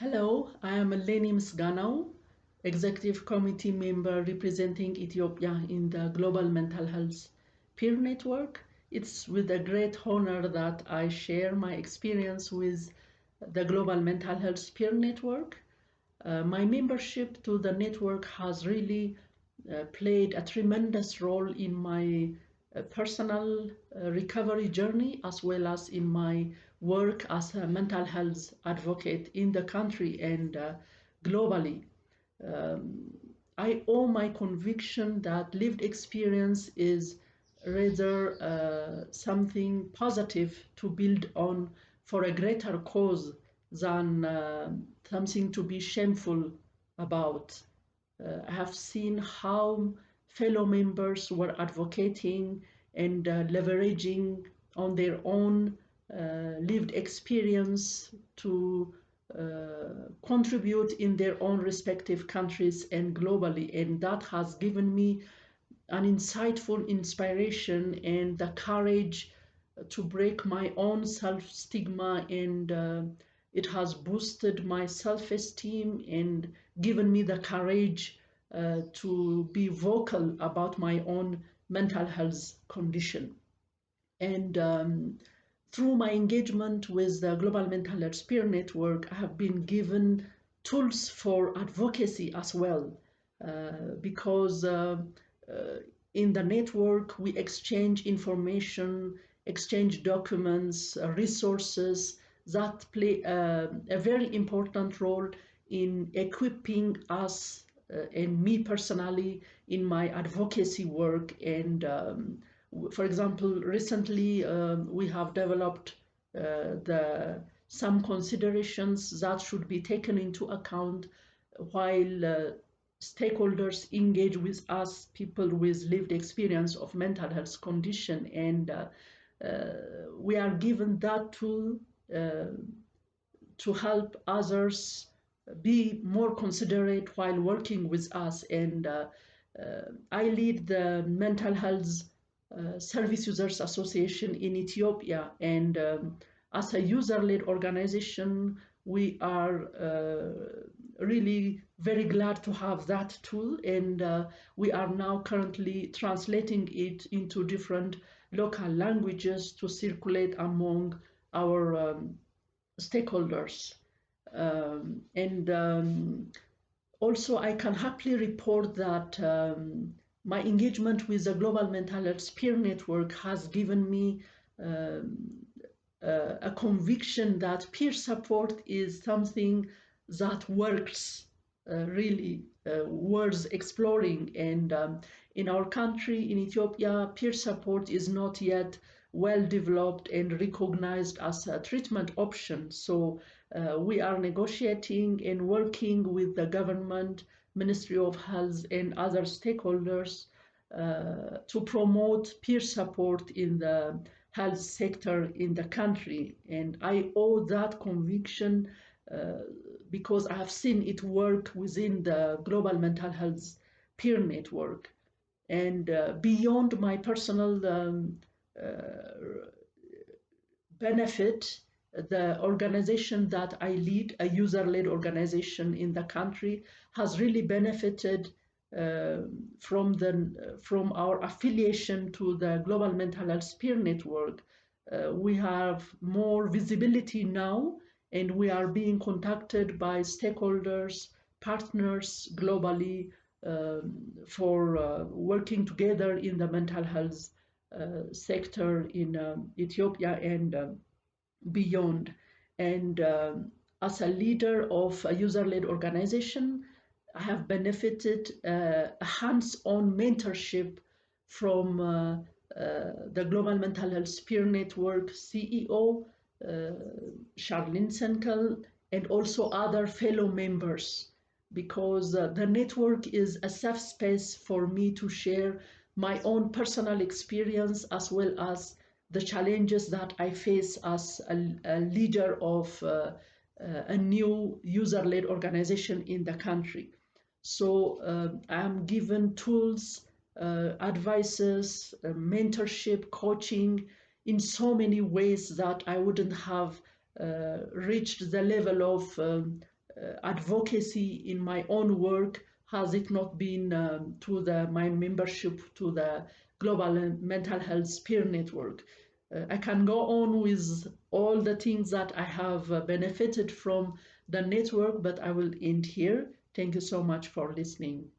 Hello, I am Eleni Misganaw, Executive Committee member representing Ethiopia in the Global Mental Health Peer Network. It's with a great honor that I share my experience with the Global Mental Health Peer Network. My membership to the network has really played a tremendous role in my personal recovery journey as well as in my work as a mental health advocate in the country and globally. I owe my conviction that lived experience is rather something positive to build on for a greater cause than something to be shameful about. I have seen how fellow members were advocating and leveraging on their own lived experience to contribute in their own respective countries and globally. And that has given me an insightful inspiration and the courage to break my own self-stigma, and it has boosted my self-esteem and given me the courage to be vocal about my own mental health condition. And through my engagement with the Global Mental Health Peer Network, I have been given tools for advocacy as well, because in the network we exchange information, exchange documents, resources that play a very important role in equipping us and me personally in my advocacy work. And for example, recently we have developed some considerations that should be taken into account while stakeholders engage with us, people with lived experience of mental health condition. And we are given that tool to help others be more considerate while working with us. And I lead the Mental Health Service Users Association in Ethiopia. And as a user-led organization, we are really very glad to have that tool. And we are now currently translating it into different local languages to circulate among our stakeholders. And also, I can happily report that my engagement with the Global Mental Health Peer Network has given me a conviction that peer support is something that works, really worth exploring. And in our country, in Ethiopia, peer support is not yet well developed and recognized as a treatment option. So we are negotiating and working with the government, Ministry of Health, and other stakeholders to promote peer support in the health sector in the country. And I owe that conviction because I have seen it work within the Global Mental Health Peer Network. And beyond my personal benefit, the organization that I lead, a user-led organization in the country, has really benefited from our affiliation to the Global Mental Health Peer Network. We have more visibility now, and we are being contacted by stakeholders, partners globally for working together in the mental health sector in Ethiopia and beyond. And as a leader of a user-led organization, I have benefited hands-on mentorship from the Global Mental Health Peer Network CEO, Charlene Senkel, and also other fellow members, because the network is a safe space for me to share my own personal experience as well as the challenges that I face as a leader of a new user-led organization in the country. So I'm given tools, advices, mentorship, coaching in so many ways that I wouldn't have reached the level of advocacy in my own work has it not been to my membership to the Global Mental Health Peer Network. I can go on with all the things that I have benefited from the network, but I will end here. Thank you so much for listening.